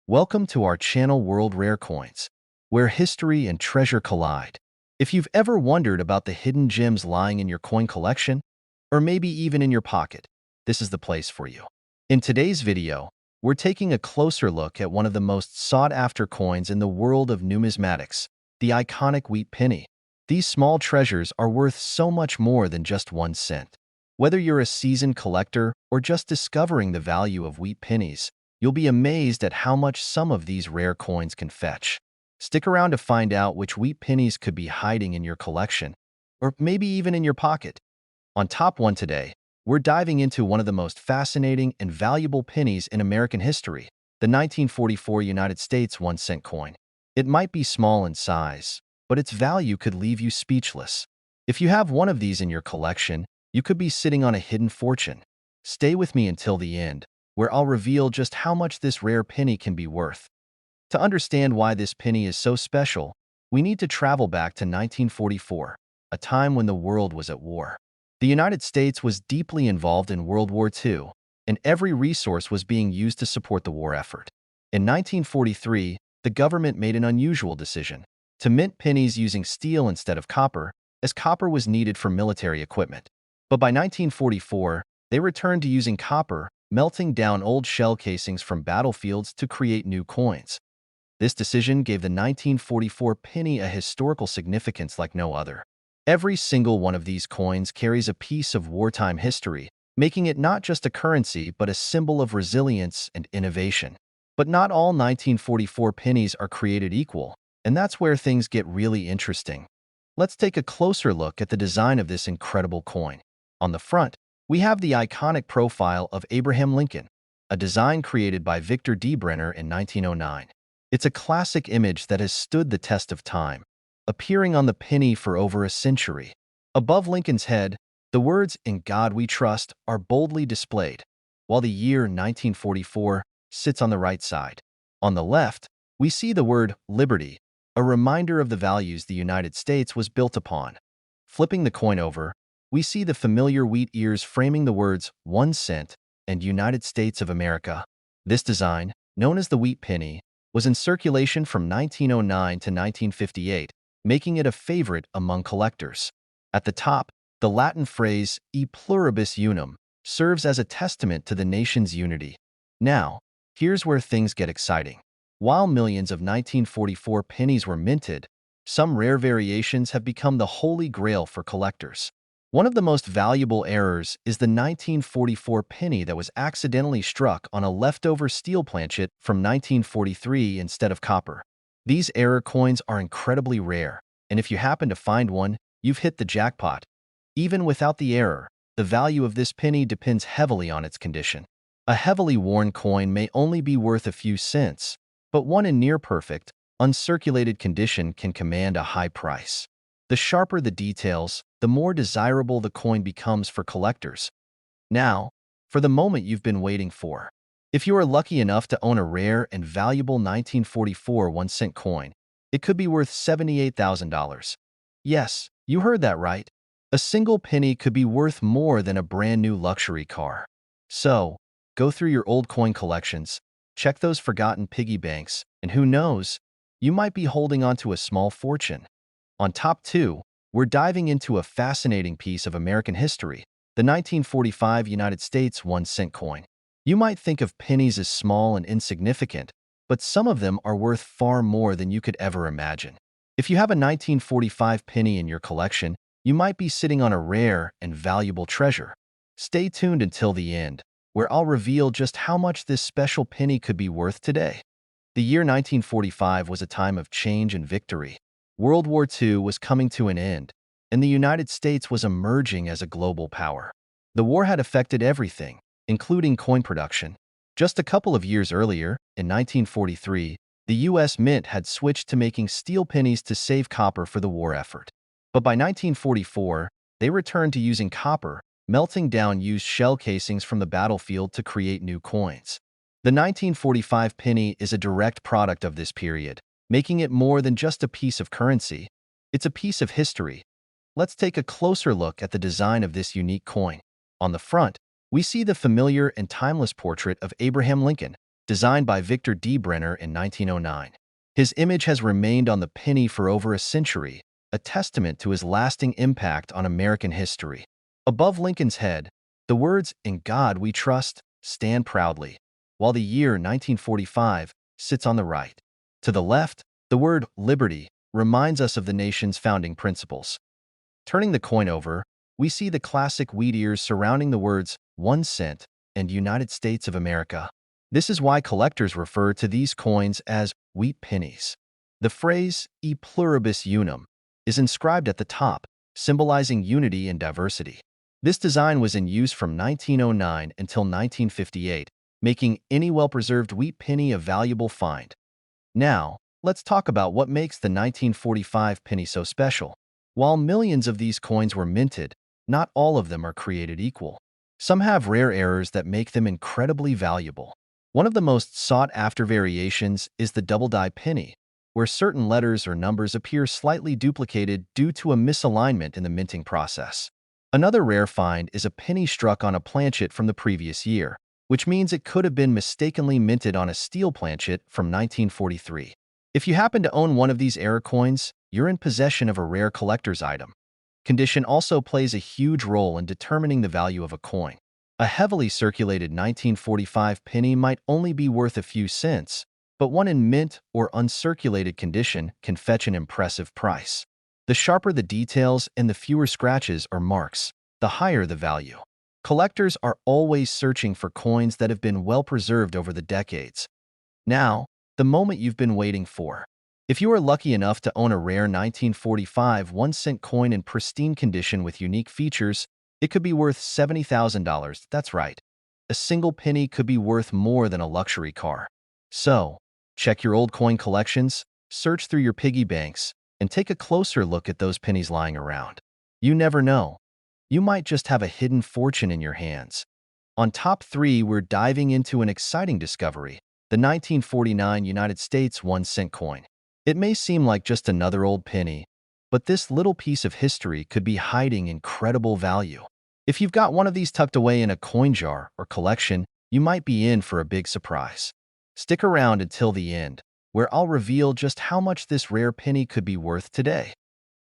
Welcome to our channel World Rare Coins, where history and treasure collide. If you've ever wondered about the hidden gems lying in your coin collection, or maybe even in your pocket, this is the place for you. In today's video, we're taking a closer look at one of the most sought-after coins in the world of numismatics, the iconic wheat penny. These small treasures are worth so much more than just 1 cent. Whether you're a seasoned collector or just discovering the value of wheat pennies, you'll be amazed at how much some of these rare coins can fetch. Stick around to find out which wheat pennies could be hiding in your collection, or maybe even in your pocket. On Top 1 today, we're diving into one of the most fascinating and valuable pennies in American history, the 1944 United States 1 cent coin. It might be small in size, but its value could leave you speechless. If you have one of these in your collection, you could be sitting on a hidden fortune. Stay with me until the end, where I'll reveal just how much this rare penny can be worth. To understand why this penny is so special, we need to travel back to 1944, a time when the world was at war. The United States was deeply involved in World War II, and every resource was being used to support the war effort. In 1943, the government made an unusual decision to mint pennies using steel instead of copper, as copper was needed for military equipment. But by 1944, they returned to using copper, melting down old shell casings from battlefields to create new coins. This decision gave the 1944 penny a historical significance like no other. Every single one of these coins carries a piece of wartime history, making it not just a currency but a symbol of resilience and innovation. But not all 1944 pennies are created equal, and that's where things get really interesting. Let's take a closer look at the design of this incredible coin. On the front, we have the iconic profile of Abraham Lincoln, a design created by Victor D. Brenner in 1909. It's a classic image that has stood the test of time, appearing on the penny for over a century. Above Lincoln's head, the words "In God We Trust" are boldly displayed, while the year 1944 sits on the right side. On the left, we see the word "Liberty," a reminder of the values the United States was built upon. Flipping the coin over, we see the familiar wheat ears framing the words 1 cent and United States of America. This design, known as the wheat penny, was in circulation from 1909 to 1958, making it a favorite among collectors. At the top, the Latin phrase "e pluribus unum" serves as a testament to the nation's unity. Now, here's where things get exciting. While millions of 1944 pennies were minted, some rare variations have become the holy grail for collectors. One of the most valuable errors is the 1944 penny that was accidentally struck on a leftover steel planchet from 1943 instead of copper. These error coins are incredibly rare, and if you happen to find one, you've hit the jackpot. Even without the error, the value of this penny depends heavily on its condition. A heavily worn coin may only be worth a few cents, but one in near-perfect, uncirculated condition can command a high price. The sharper the details, the more desirable the coin becomes for collectors. Now, for the moment you've been waiting for. If you are lucky enough to own a rare and valuable 1944 1-cent coin, it could be worth $78,000. Yes, you heard that right. A single penny could be worth more than a brand new luxury car. So, go through your old coin collections, check those forgotten piggy banks, and who knows, you might be holding on to a small fortune. On Top 2, we're diving into a fascinating piece of American history, the 1945 United States 1-cent coin. You might think of pennies as small and insignificant, but some of them are worth far more than you could ever imagine. If you have a 1945 penny in your collection, you might be sitting on a rare and valuable treasure. Stay tuned until the end, where I'll reveal just how much this special penny could be worth today. The year 1945 was a time of change and victory. World War II was coming to an end, and the United States was emerging as a global power. The war had affected everything, including coin production. Just a couple of years earlier, in 1943, the U.S. Mint had switched to making steel pennies to save copper for the war effort. But by 1944, they returned to using copper, melting down used shell casings from the battlefield to create new coins. The 1945 penny is a direct product of this period, making it more than just a piece of currency. It's a piece of history. Let's take a closer look at the design of this unique coin. On the front, we see the familiar and timeless portrait of Abraham Lincoln, designed by Victor D. Brenner in 1909. His image has remained on the penny for over a century, a testament to his lasting impact on American history. Above Lincoln's head, the words, "In God We Trust," stand proudly, while the year 1945 sits on the right. To the left, the word "liberty" reminds us of the nation's founding principles. Turning the coin over, we see the classic wheat ears surrounding the words 1 cent and United States of America. This is why collectors refer to these coins as wheat pennies. The phrase "e pluribus unum" is inscribed at the top, symbolizing unity and diversity. This design was in use from 1909 until 1958, making any well-preserved wheat penny a valuable find. Now, let's talk about what makes the 1945 penny so special. While millions of these coins were minted, not all of them are created equal. Some have rare errors that make them incredibly valuable. One of the most sought-after variations is the double-die penny, where certain letters or numbers appear slightly duplicated due to a misalignment in the minting process. Another rare find is a penny struck on a planchet from the previous year, which means it could have been mistakenly minted on a steel planchet from 1943. If you happen to own one of these error coins, you're in possession of a rare collector's item. Condition also plays a huge role in determining the value of a coin. A heavily circulated 1945 penny might only be worth a few cents, but one in mint or uncirculated condition can fetch an impressive price. The sharper the details and the fewer scratches or marks, the higher the value. Collectors are always searching for coins that have been well preserved over the decades. Now, the moment you've been waiting for. If you are lucky enough to own a rare 1945 1-cent coin in pristine condition with unique features, it could be worth $70,000. That's right. A single penny could be worth more than a luxury car. So, check your old coin collections, search through your piggy banks, and take a closer look at those pennies lying around. You never know. You might just have a hidden fortune in your hands. On top 3, we're diving into an exciting discovery, the 1949 United States 1-cent coin. It may seem like just another old penny, but this little piece of history could be hiding incredible value. If you've got one of these tucked away in a coin jar or collection, you might be in for a big surprise. Stick around until the end, where I'll reveal just how much this rare penny could be worth today.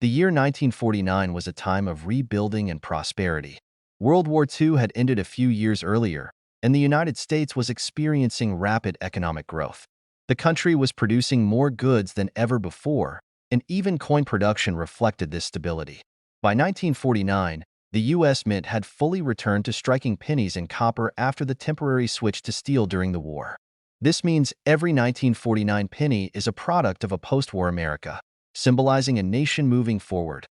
The year 1949 was a time of rebuilding and prosperity. World War II had ended a few years earlier, and the United States was experiencing rapid economic growth. The country was producing more goods than ever before, and even coin production reflected this stability. By 1949, the U.S. Mint had fully returned to striking pennies in copper after the temporary switch to steel during the war. This means every 1949 penny is a product of a post-war America, symbolizing a nation moving forward.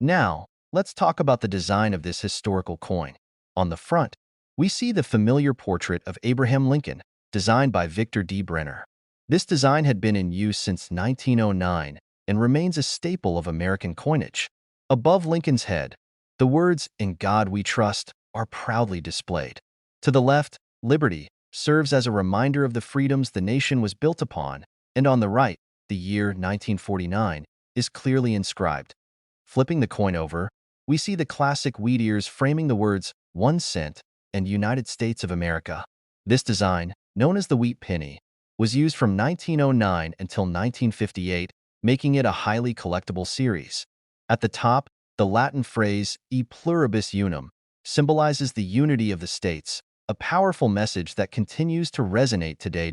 Now, let's talk about the design of this historical coin. On the front, we see the familiar portrait of Abraham Lincoln, designed by Victor D. Brenner. This design had been in use since 1909 and remains a staple of American coinage. Above Lincoln's head, the words, "In God We Trust," are proudly displayed. To the left, liberty serves as a reminder of the freedoms the nation was built upon, and on the right, the year 1949 is clearly inscribed. Flipping the coin over, we see the classic wheat ears framing the words 1 cent and United States of America. This design, known as the wheat penny, was used from 1909 until 1958, making it a highly collectible series. At the top, the Latin phrase "e pluribus unum" symbolizes the unity of the states, a powerful message that continues to resonate today.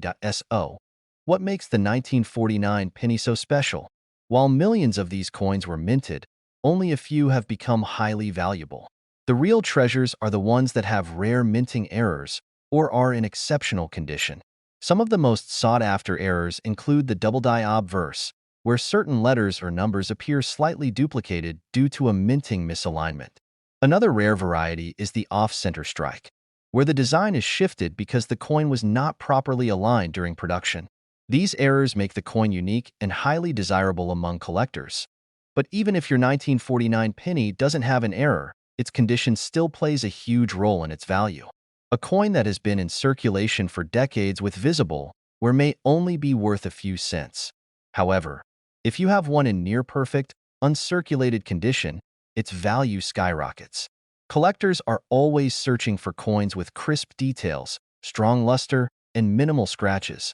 What makes the 1949 penny so special? While millions of these coins were minted, only a few have become highly valuable. The real treasures are the ones that have rare minting errors or are in exceptional condition. Some of the most sought-after errors include the double-die obverse, where certain letters or numbers appear slightly duplicated due to a minting misalignment. Another rare variety is the off-center strike, where the design is shifted because the coin was not properly aligned during production. These errors make the coin unique and highly desirable among collectors. But even if your 1949 penny doesn't have an error, its condition still plays a huge role in its value. A coin that has been in circulation for decades with visible wear may only be worth a few cents. However, if you have one in near-perfect, uncirculated condition, its value skyrockets. Collectors are always searching for coins with crisp details, strong luster, and minimal scratches.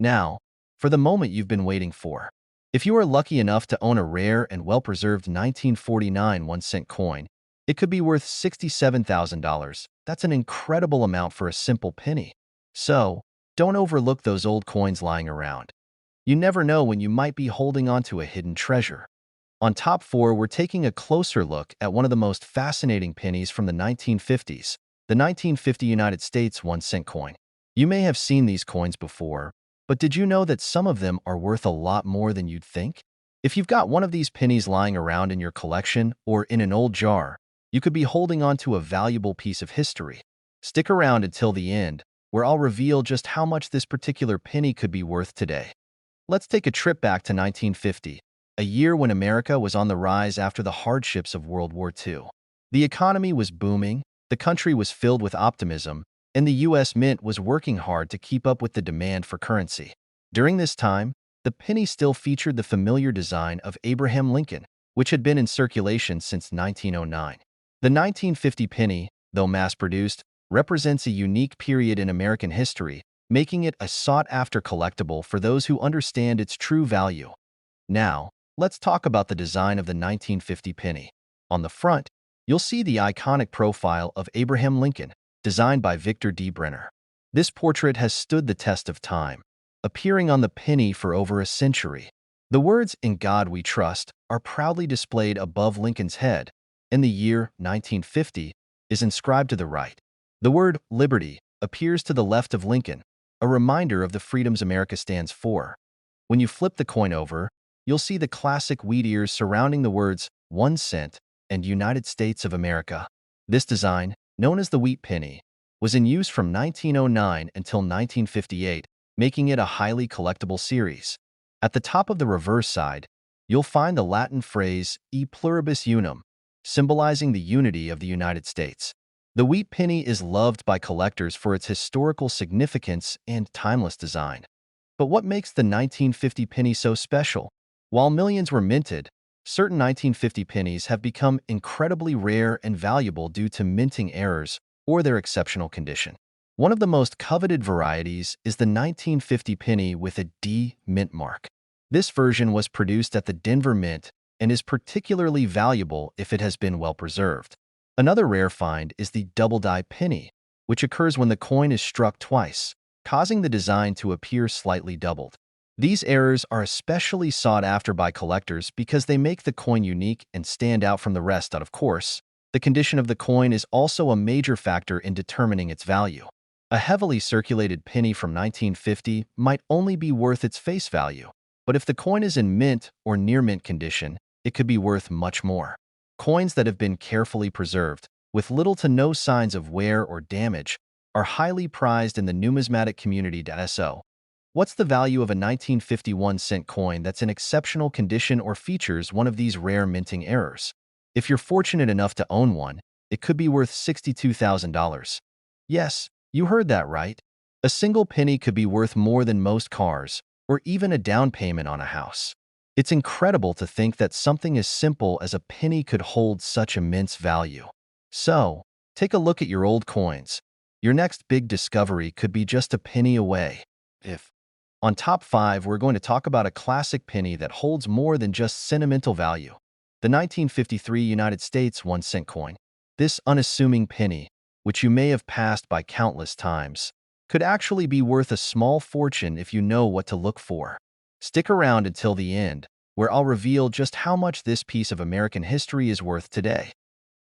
Now, for the moment you've been waiting for. If you are lucky enough to own a rare and well-preserved 1949 1-cent coin, it could be worth $67,000. That's an incredible amount for a simple penny. So, don't overlook those old coins lying around. You never know when you might be holding onto a hidden treasure. On top 4, we're taking a closer look at one of the most fascinating pennies from the 1950s, the 1950 United States 1-cent coin. You may have seen these coins before, but did you know that some of them are worth a lot more than you'd think? If you've got one of these pennies lying around in your collection or in an old jar, you could be holding on to a valuable piece of history. Stick around until the end, where I'll reveal just how much this particular penny could be worth today. Let's take a trip back to 1950, a year when America was on the rise after the hardships of World War II. The economy was booming, the country was filled with optimism, and the U.S. Mint was working hard to keep up with the demand for currency. During this time, the penny still featured the familiar design of Abraham Lincoln, which had been in circulation since 1909. The 1950 penny, though mass-produced, represents a unique period in American history, making it a sought-after collectible for those who understand its true value. Now, let's talk about the design of the 1950 penny. On the front, you'll see the iconic profile of Abraham Lincoln, designed by Victor D. Brenner. This portrait has stood the test of time, appearing on the penny for over a century. The words "In God We Trust" are proudly displayed above Lincoln's head, and the year 1950 is inscribed to the right. The word "Liberty" appears to the left of Lincoln, a reminder of the freedoms America stands for. When you flip the coin over, you'll see the classic wheat ears surrounding the words 1 cent and United States of America. This design, known as the Wheat Penny, was in use from 1909 until 1958, making it a highly collectible series. At the top of the reverse side, you'll find the Latin phrase E pluribus unum, symbolizing the unity of the United States. The Wheat Penny is loved by collectors for its historical significance and timeless design. But what makes the 1950 penny so special? While millions were minted, certain 1950 pennies have become incredibly rare and valuable due to minting errors or their exceptional condition. One of the most coveted varieties is the 1950 penny with a D mint mark. This version was produced at the Denver Mint and is particularly valuable if it has been well preserved. Another rare find is the double die penny, which occurs when the coin is struck twice, causing the design to appear slightly doubled. These errors are especially sought after by collectors because they make the coin unique and stand out from the rest. Of course, the condition of the coin is also a major factor in determining its value. A heavily circulated penny from 1950 might only be worth its face value, but if the coin is in mint or near mint condition, it could be worth much more. Coins that have been carefully preserved, with little to no signs of wear or damage, are highly prized in the numismatic community. So, what's the value of a 1951 cent coin that's in exceptional condition or features one of these rare minting errors? If you're fortunate enough to own one, it could be worth $62,000. Yes, you heard that right. A single penny could be worth more than most cars, or even a down payment on a house. It's incredible to think that something as simple as a penny could hold such immense value. So, take a look at your old coins. Your next big discovery could be just a penny away. On top 5, we're going to talk about a classic penny that holds more than just sentimental value. The 1953 United States 1-cent coin. This unassuming penny, which you may have passed by countless times, could actually be worth a small fortune if you know what to look for. Stick around until the end, where I'll reveal just how much this piece of American history is worth today.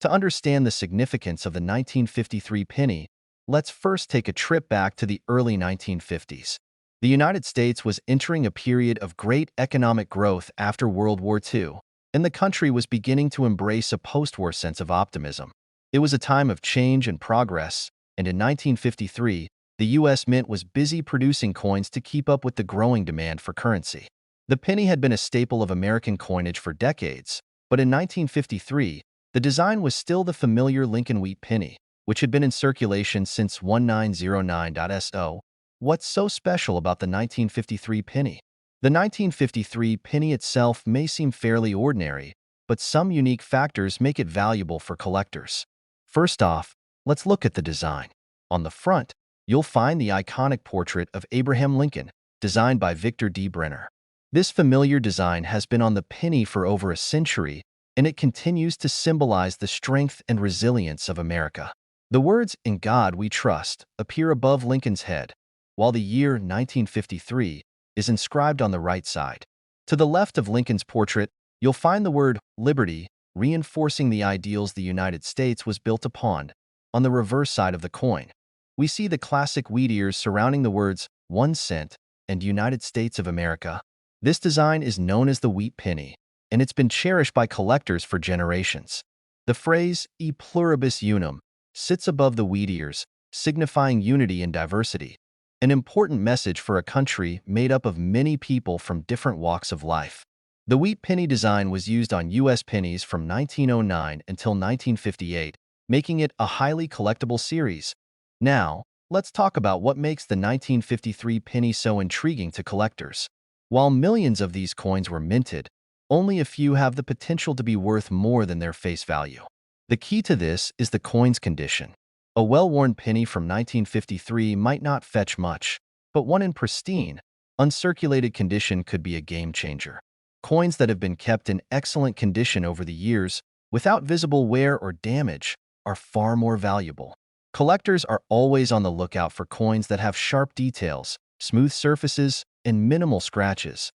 To understand the significance of the 1953 penny, let's first take a trip back to the early 1950s. The United States was entering a period of great economic growth after World War II, and the country was beginning to embrace a post-war sense of optimism. It was a time of change and progress, and in 1953, the U.S. Mint was busy producing coins to keep up with the growing demand for currency. The penny had been a staple of American coinage for decades, but in 1953, the design was still the familiar Lincoln Wheat Penny, which had been in circulation since 1909. So, what's so special about the 1953 penny? The 1953 penny itself may seem fairly ordinary, but some unique factors make it valuable for collectors. First off, let's look at the design. On the front, you'll find the iconic portrait of Abraham Lincoln, designed by Victor D. Brenner. This familiar design has been on the penny for over a century, and it continues to symbolize the strength and resilience of America. The words "In God We Trust" appear above Lincoln's head, while the year 1953 is inscribed on the right side. To the left of Lincoln's portrait, you'll find the word "Liberty," reinforcing the ideals the United States was built upon. On the reverse side of the coin, we see the classic wheat ears surrounding the words "1 cent" and "United States of America." This design is known as the Wheat Penny, and it's been cherished by collectors for generations. The phrase "E pluribus unum" sits above the wheat ears, signifying unity and diversity, an important message for a country made up of many people from different walks of life. The wheat penny design was used on U.S. pennies from 1909 until 1958, making it a highly collectible series. Now, let's talk about what makes the 1953 penny so intriguing to collectors. While millions of these coins were minted, only a few have the potential to be worth more than their face value. The key to this is the coin's condition. A well-worn penny from 1953 might not fetch much, but one in pristine, uncirculated condition could be a game changer. Coins that have been kept in excellent condition over the years, without visible wear or damage, are far more valuable. Collectors are always on the lookout for coins that have sharp details, smooth surfaces, and minimal scratches.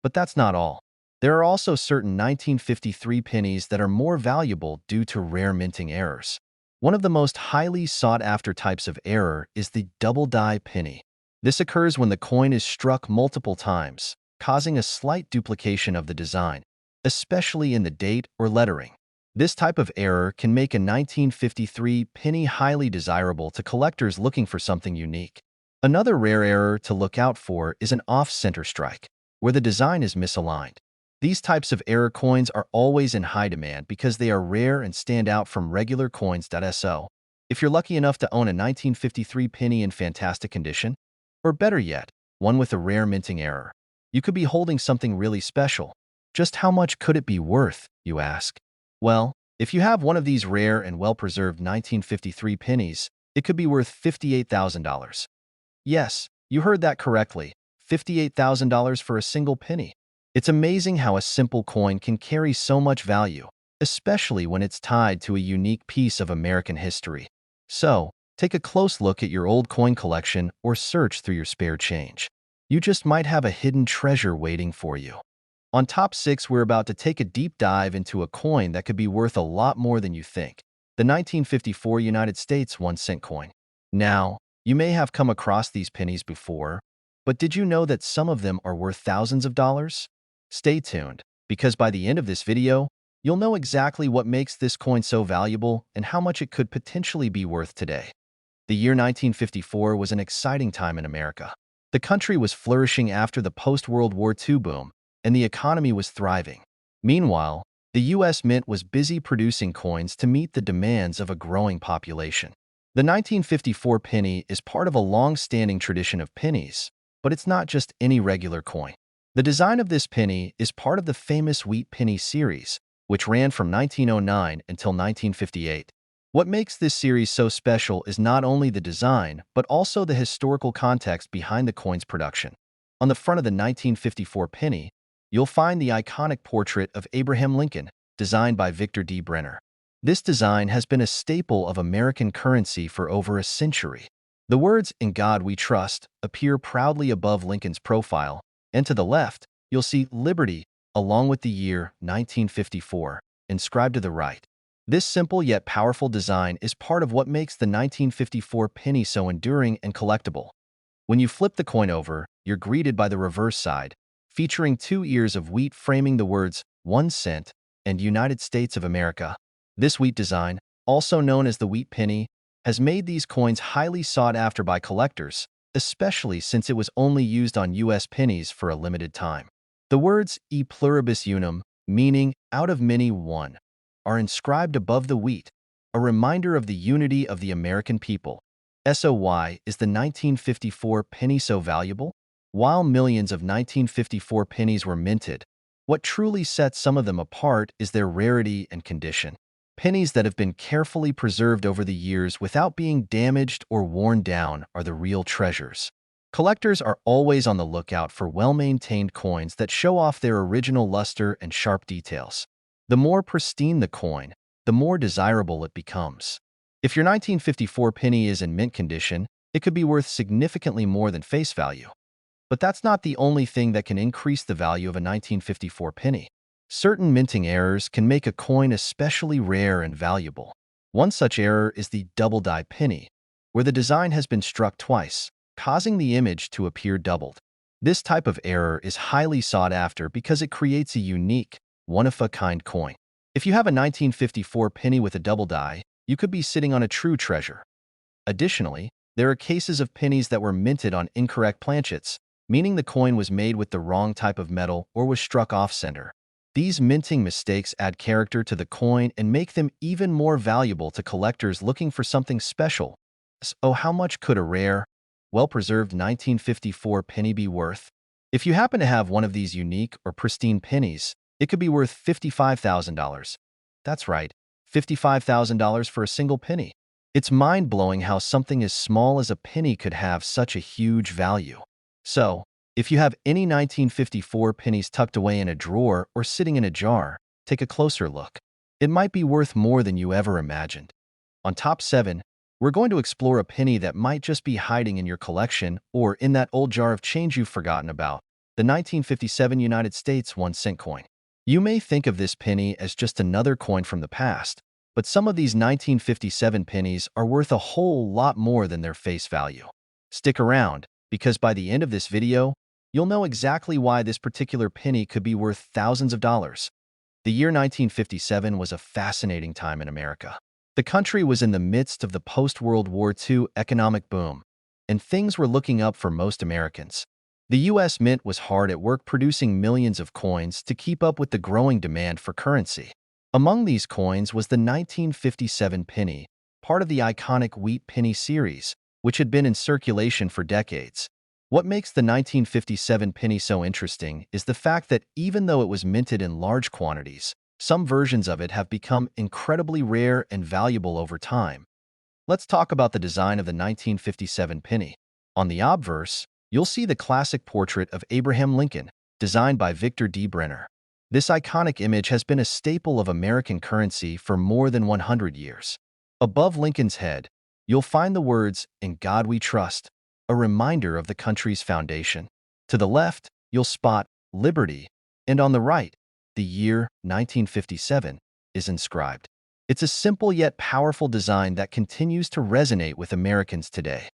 But that's not all. There are also certain 1953 pennies that are more valuable due to rare minting errors. One of the most highly sought-after types of error is the double die penny. This occurs when the coin is struck multiple times, causing a slight duplication of the design, especially in the date or lettering. This type of error can make a 1953 penny highly desirable to collectors looking for something unique. Another rare error to look out for is an off-center strike, where the design is misaligned. These types of error coins are always in high demand because they are rare and stand out from regular coins. So, if you're lucky enough to own a 1953 penny in fantastic condition, or better yet, one with a rare minting error, you could be holding something really special. Just how much could it be worth, you ask? Well, if you have one of these rare and well-preserved 1953 pennies, it could be worth $58,000. Yes, you heard that correctly, $58,000 for a single penny. It's amazing how a simple coin can carry so much value, especially when it's tied to a unique piece of American history. So, take a close look at your old coin collection or search through your spare change. You just might have a hidden treasure waiting for you. On Top 6, we're about to take a deep dive into a coin that could be worth a lot more than you think, the 1954 United States 1 cent coin. Now, you may have come across these pennies before, but did you know that some of them are worth thousands of dollars? Stay tuned, because by the end of this video, you'll know exactly what makes this coin so valuable and how much it could potentially be worth today. The year 1954 was an exciting time in America. The country was flourishing after the post-World War II boom, and the economy was thriving. Meanwhile, the U.S. Mint was busy producing coins to meet the demands of a growing population. The 1954 penny is part of a long-standing tradition of pennies, but it's not just any regular coin. The design of this penny is part of the famous Wheat Penny series, which ran from 1909 until 1958. What makes this series so special is not only the design, but also the historical context behind the coin's production. On the front of the 1954 penny, you'll find the iconic portrait of Abraham Lincoln, designed by Victor D. Brenner. This design has been a staple of American currency for over a century. The words "In God We Trust" appear proudly above Lincoln's profile, and to the left, you'll see "Liberty," along with the year 1954, inscribed to the right. This simple yet powerful design is part of what makes the 1954 penny so enduring and collectible. When you flip the coin over, you're greeted by the reverse side, featuring 2 ears of wheat framing the words "1 cent" and "United States of America." This wheat design, also known as the Wheat Penny, has made these coins highly sought after by collectors, especially since it was only used on U.S. pennies for a limited time. The words "E pluribus unum," meaning "out of many one," are inscribed above the wheat, a reminder of the unity of the American people. So why is the 1954 penny so valuable? While millions of 1954 pennies were minted, what truly sets some of them apart is their rarity and condition. Pennies that have been carefully preserved over the years without being damaged or worn down are the real treasures. Collectors are always on the lookout for well-maintained coins that show off their original luster and sharp details. The more pristine the coin, the more desirable it becomes. If your 1954 penny is in mint condition, it could be worth significantly more than face value. But that's not the only thing that can increase the value of a 1954 penny. Certain minting errors can make a coin especially rare and valuable. One such error is the double die penny, where the design has been struck twice, causing the image to appear doubled. This type of error is highly sought after because it creates a unique, one-of-a-kind coin. If you have a 1954 penny with a double die, you could be sitting on a true treasure. Additionally, there are cases of pennies that were minted on incorrect planchets, meaning the coin was made with the wrong type of metal or was struck off-center. These minting mistakes add character to the coin and make them even more valuable to collectors looking for something special. So how much could a rare, well-preserved 1954 penny be worth? If you happen to have one of these unique or pristine pennies, it could be worth $55,000. That's right, $55,000 for a single penny. It's mind-blowing how something as small as a penny could have such a huge value. So, if you have any 1954 pennies tucked away in a drawer or sitting in a jar, take a closer look. It might be worth more than you ever imagined. On Top 7, we're going to explore a penny that might just be hiding in your collection or in that old jar of change you've forgotten about, the 1957 United States 1-cent coin. You may think of this penny as just another coin from the past, but some of these 1957 pennies are worth a whole lot more than their face value. Stick around, because by the end of this video, you'll know exactly why this particular penny could be worth thousands of dollars. The year 1957 was a fascinating time in America. The country was in the midst of the post-World War II economic boom, and things were looking up for most Americans. The U.S. Mint was hard at work producing millions of coins to keep up with the growing demand for currency. Among these coins was the 1957 penny, part of the iconic Wheat Penny series, which had been in circulation for decades. What makes the 1957 penny so interesting is the fact that even though it was minted in large quantities, some versions of it have become incredibly rare and valuable over time. Let's talk about the design of the 1957 penny. On the obverse, you'll see the classic portrait of Abraham Lincoln, designed by Victor D. Brenner. This iconic image has been a staple of American currency for more than 100 years. Above Lincoln's head, you'll find the words, "In God We Trust," a reminder of the country's foundation. To the left, you'll spot "Liberty," and on the right, the year 1957 is inscribed. It's a simple yet powerful design that continues to resonate with Americans today.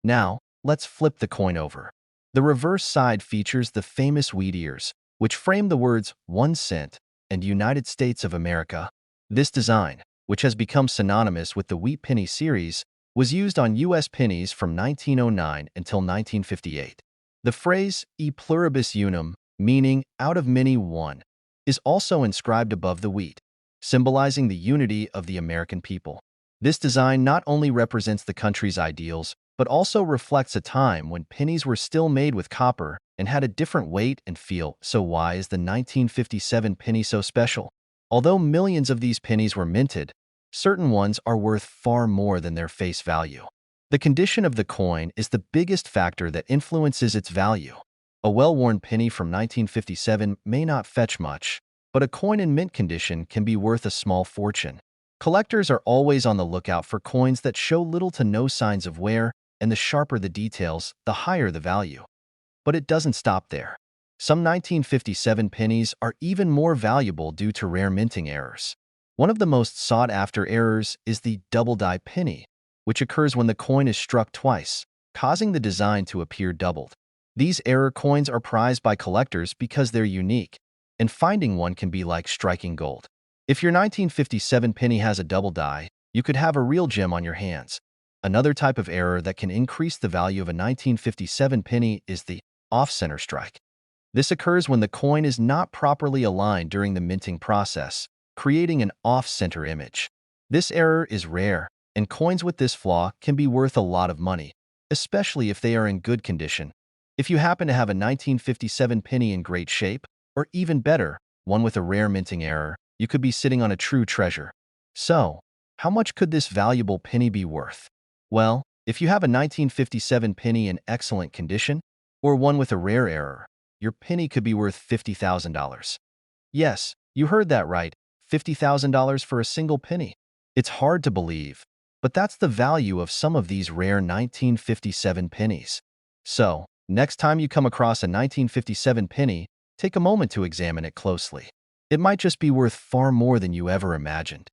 Now, let's flip the coin over. The reverse side features the famous wheat ears, which frame the words 1 cent and United States of America. This design, which has become synonymous with the Wheat Penny series, was used on U.S. pennies from 1909 until 1958. The phrase "e pluribus unum," meaning "out of many one," is also inscribed above the wheat, symbolizing the unity of the American people. This design not only represents the country's ideals, but also reflects a time when pennies were still made with copper and had a different weight and feel. So why is the 1957 penny so special? Although millions of these pennies were minted, certain ones are worth far more than their face value. The condition of the coin is the biggest factor that influences its value. A well-worn penny from 1957 may not fetch much, but a coin in mint condition can be worth a small fortune. Collectors are always on the lookout for coins that show little to no signs of wear, and the sharper the details, the higher the value. But it doesn't stop there. Some 1957 pennies are even more valuable due to rare minting errors. One of the most sought-after errors is the double die penny, which occurs when the coin is struck twice, causing the design to appear doubled. These error coins are prized by collectors because they're unique, and finding one can be like striking gold. If your 1957 penny has a double die, you could have a real gem on your hands. Another type of error that can increase the value of a 1957 penny is the off-center strike. This occurs when the coin is not properly aligned during the minting process, creating an off-center image. This error is rare, and coins with this flaw can be worth a lot of money, especially if they are in good condition. If you happen to have a 1957 penny in great shape, or even better, one with a rare minting error, you could be sitting on a true treasure. So, how much could this valuable penny be worth? Well, if you have a 1957 penny in excellent condition, or one with a rare error, your penny could be worth $50,000. Yes, you heard that right, $50,000 for a single penny. It's hard to believe, but that's the value of some of these rare 1957 pennies. So, next time you come across a 1957 penny, take a moment to examine it closely. It might just be worth far more than you ever imagined.